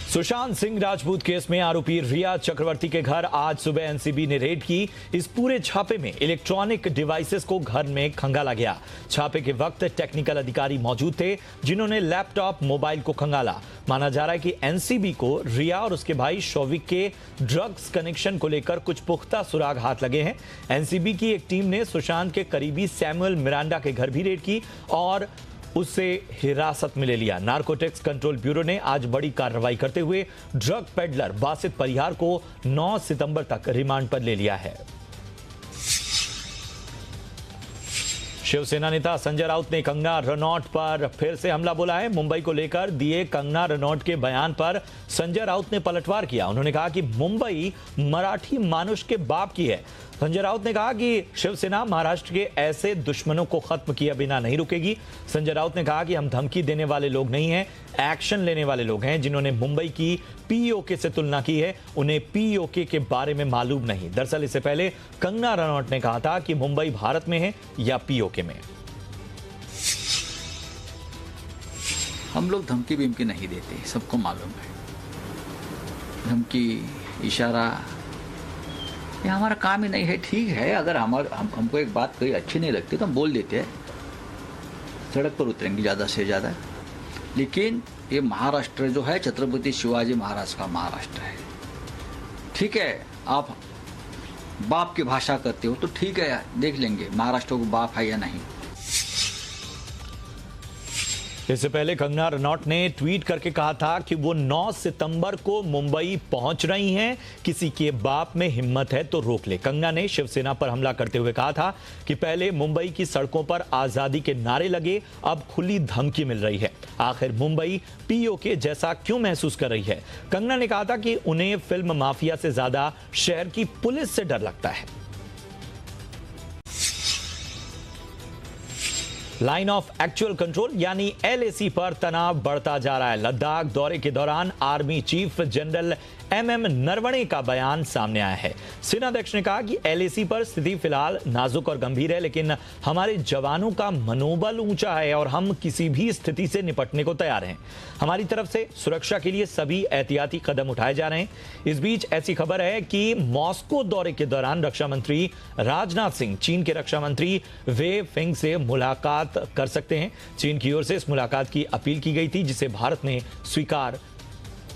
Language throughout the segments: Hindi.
सुशांत सिंह राजपूत केस में आरोपी रिया चक्रवर्ती के घर आज सुबह एनसीबी ने रेड की। इस पूरे छापे में इलेक्ट्रॉनिक डिवाइसेस को घर में खंगाला गया। छापे के वक्त टेक्निकल अधिकारी मौजूद थे जिन्होंने लैपटॉप मोबाइल को खंगाला। माना जा रहा है कि एनसीबी को रिया और उसके भाई शौविक के ड्रग्स कनेक्शन को लेकर कुछ पुख्ता सुराग हाथ लगे हैं। एनसीबी की एक टीम ने सुशांत के करीबी सैमुअल मिरांडा के घर भी रेड की और उसे हिरासत में ले लिया। नारकोटिक्स कंट्रोल ब्यूरो ने आज बड़ी कार्रवाई करते हुए ड्रग पेडलर बासित परिहार को 9 सितंबर तक रिमांड पर ले लिया है। शिवसेना नेता संजय राउत ने कंगना रनौत पर फिर से हमला बोला है। मुंबई को लेकर दिए कंगना रनौत के बयान पर संजय राउत ने पलटवार किया। उन्होंने कहा कि मुंबई मराठी मानुष के बाप की है। संजय राउत ने कहा कि शिवसेना महाराष्ट्र के ऐसे दुश्मनों को खत्म किए बिना नहीं रुकेगी। संजय राउत ने कहा कि हम धमकी देने वाले लोग नहीं हैं, एक्शन लेने वाले लोग हैं। जिन्होंने मुंबई की पीओके से तुलना की है उन्हें पीओके के बारे में मालूम नहीं। दरअसल इससे पहले कंगना रनौत ने कहा था कि मुंबई भारत में है या पीओके में। हम लोग धमकी बीमकी नहीं देते, सबको मालूम है। धमकी इशारा ये हमारा काम ही नहीं है। ठीक है, अगर हमको एक बात कोई अच्छी नहीं लगती तो हम बोल देते हैं, सड़क पर उतरेंगे ज़्यादा से ज़्यादा। लेकिन ये महाराष्ट्र जो है छत्रपति शिवाजी महाराज का महाराष्ट्र है। ठीक है, आप बाप की भाषा करते हो तो ठीक है, देख लेंगे महाराष्ट्र को बाप है या नहीं। इससे पहले कंगना रनौत ने ट्वीट करके कहा था कि वो 9 सितंबर को मुंबई पहुंच रही हैं। किसी के बाप में हिम्मत है तो रोक ले। कंगना ने शिवसेना पर हमला करते हुए कहा था कि पहले मुंबई की सड़कों पर आजादी के नारे लगे, अब खुली धमकी मिल रही है। आखिर मुंबई पीओके जैसा क्यों महसूस कर रही है? कंगना ने कहा था कि उन्हें फिल्म माफिया से ज्यादा शहर की पुलिस से डर लगता है। लाइन ऑफ एक्चुअल कंट्रोल यानी एलएसी पर तनाव बढ़ता जा रहा है। लद्दाख दौरे के दौरान army chief general MM Naravane का बयान सामने आया है। सेनाध्यक्ष ने कहा कि एलएसी पर स्थिति फिलहाल नाजुक और गंभीर है, लेकिन हमारे जवानों का मनोबल ऊंचा है और हम किसी भी स्थिति से निपटने को तैयार हैं। हमारी तरफ से सुरक्षा के लिए सभी एहतियाती कदम उठाए जा रहे हैं। इस बीच ऐसी खबर है कि मॉस्को दौरे के दौरान रक्षा मंत्री राजनाथ सिंह चीन के रक्षा मंत्री वे फेंग से मुलाकात कर सकते हैं। चीन की ओर से इस मुलाकात की अपील की गई थी, जिसे भारत ने स्वीकार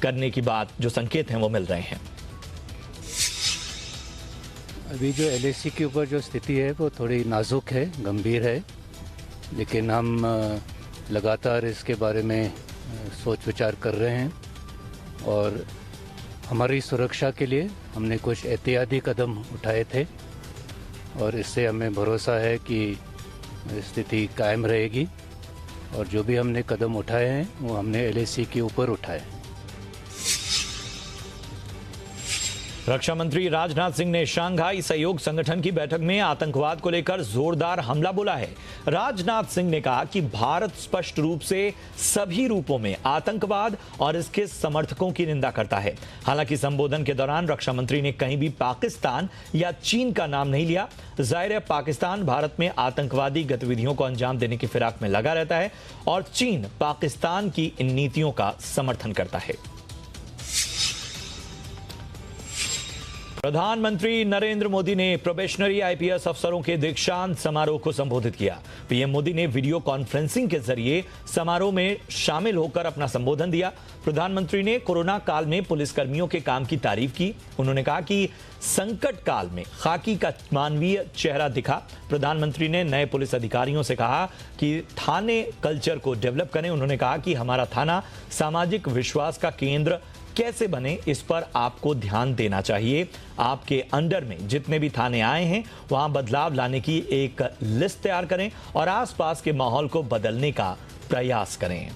करने की बात जो संकेत हैं वो मिल रहे हैं। अभी जो एलएसी के ऊपर जो स्थिति है वो थोड़ी नाजुक है, गंभीर है, लेकिन हम लगातार इसके बारे में सोच विचार कर रहे हैं और हमारी सुरक्षा के लिए हमने कुछ एहतियाती कदम उठाए थे और इससे हमें भरोसा है कि स्थिति कायम रहेगी। और जो भी हमने कदम उठाए हैं वो हमने एलएसी के ऊपर उठाए। रक्षा मंत्री राजनाथ सिंह ने शंघाई सहयोग संगठन की बैठक में आतंकवाद को लेकर जोरदार हमला बोला है। राजनाथ सिंह ने कहा कि भारत स्पष्ट रूप से सभी रूपों में आतंकवाद और इसके समर्थकों की निंदा करता है। हालांकि संबोधन के दौरान रक्षा मंत्री ने कहीं भी पाकिस्तान या चीन का नाम नहीं लिया। जाहिर है पाकिस्तान भारत में आतंकवादी गतिविधियों को अंजाम देने की फिराक में लगा रहता है और चीन पाकिस्तान की इन नीतियों का समर्थन करता है। प्रधानमंत्री नरेंद्र मोदी ने प्रोबेशनरी आईपीएस अफसरों के दीक्षांत समारोह को संबोधित किया। पीएम मोदी ने वीडियो कॉन्फ्रेंसिंग के जरिए समारोह में शामिल होकर अपना संबोधन दिया। प्रधानमंत्री ने कोरोना काल में पुलिसकर्मियों के काम की तारीफ की। उन्होंने कहा कि संकट काल में खाकी का मानवीय चेहरा दिखा। प्रधानमंत्री ने नए पुलिस अधिकारियों से कहा कि थाने कल्चर को डेवलप करें। उन्होंने कहा कि हमारा थाना सामाजिक विश्वास का केंद्र कैसे बने, इस पर आपको ध्यान देना चाहिए। आपके अंडर में जितने भी थाने आए हैं वहां बदलाव लाने की एक लिस्ट तैयार करें और आसपास के माहौल को बदलने का प्रयास करें।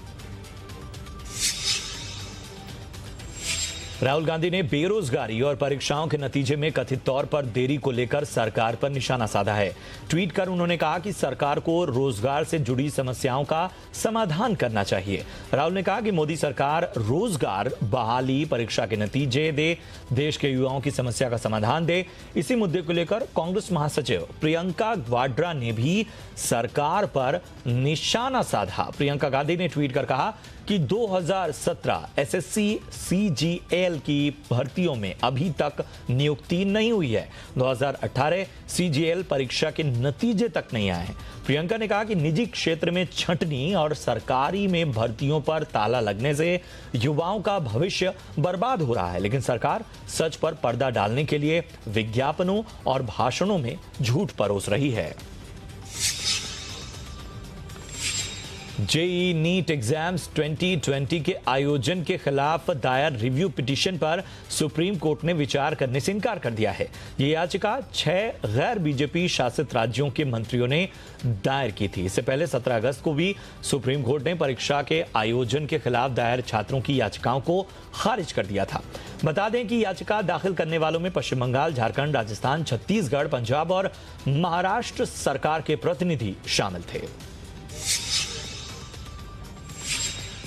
राहुल गांधी ने बेरोजगारी और परीक्षाओं के नतीजे में कथित तौर पर देरी को लेकर सरकार पर निशाना साधा है। ट्वीट कर उन्होंने कहा कि सरकार को रोजगार से जुड़ी समस्याओं का समाधान करना चाहिए। राहुल ने कहा कि मोदी सरकार रोजगार, बहाली, परीक्षा के नतीजे दे, देश के युवाओं की समस्या का समाधान दे। इसी मुद्दे को लेकर कांग्रेस महासचिव प्रियंका वाड्रा ने भी सरकार पर निशाना साधा। प्रियंका गांधी ने ट्वीट कर कहा कि 2017 एसएससी सीजीएल की भर्तियों में अभी तक नियुक्ति नहीं हुई है। 2018 सीजीएल परीक्षा के नतीजे तक नहीं आए हैं। प्रियंका ने कहा कि निजी क्षेत्र में छंटनी और सरकारी में भर्तियों पर ताला लगने से युवाओं का भविष्य बर्बाद हो रहा है, लेकिन सरकार सच पर पर्दा डालने के लिए विज्ञापनों और भाषणों में झूठ परोस रही है। जेईई नीट एग्जाम्स 2020 के आयोजन के खिलाफ दायर रिव्यू पिटीशन पर सुप्रीम कोर्ट ने विचार करने से इनकार कर दिया है। ये याचिका 6 गैर बीजेपी शासित राज्यों के मंत्रियों ने दायर की थी। इससे पहले 17 अगस्त को भी सुप्रीम कोर्ट ने परीक्षा के आयोजन के खिलाफ दायर छात्रों की याचिकाओं को खारिज कर दिया था। बता दें कि याचिका दाखिल करने वालों में पश्चिम बंगाल, झारखंड, राजस्थान, छत्तीसगढ़, पंजाब और महाराष्ट्र सरकार के प्रतिनिधि शामिल थे।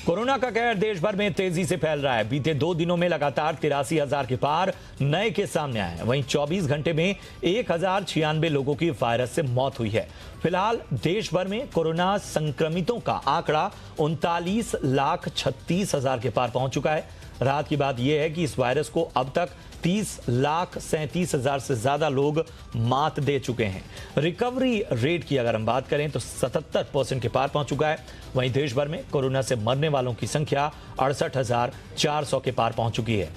कोरोना का कहर देश भर में तेजी से फैल रहा है। बीते 2 दिनों में लगातार 83,000 के पार नए केस सामने आए। वहीं 24 घंटे में 1096 लोगों की वायरस से मौत हुई है। फिलहाल देश भर में कोरोना संक्रमितों का आंकड़ा 39,36,000 के पार पहुंच चुका है। राहत की बात यह है कि इस वायरस को अब तक 30,37,000 से ज्यादा लोग मात दे चुके हैं। रिकवरी रेट की अगर हम बात करें तो 77% के पार पहुंच चुका है। वहीं देश भर में कोरोना से मरने वालों की संख्या 68,400 के पार पहुंच चुकी है।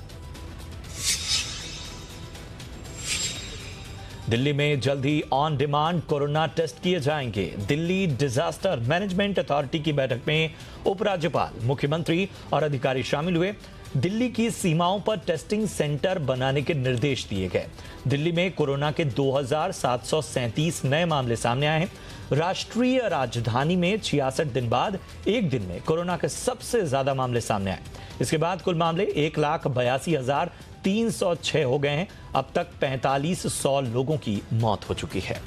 दिल्ली में जल्द ही ऑन डिमांड कोरोना टेस्ट किए जाएंगे। दिल्ली डिजास्टर मैनेजमेंट अथॉरिटी की बैठक में उपराज्यपाल, मुख्यमंत्री और अधिकारी शामिल हुए। दिल्ली की सीमाओं पर टेस्टिंग सेंटर बनाने के निर्देश दिए गए। दिल्ली में कोरोना के 2,737 नए मामले सामने आए हैं। राष्ट्रीय राजधानी में 66 दिन बाद एक दिन में कोरोना के सबसे ज्यादा मामले सामने आए। इसके बाद कुल मामले 1,82,306 हो गए हैं। अब तक 4,500 लोगों की मौत हो चुकी है।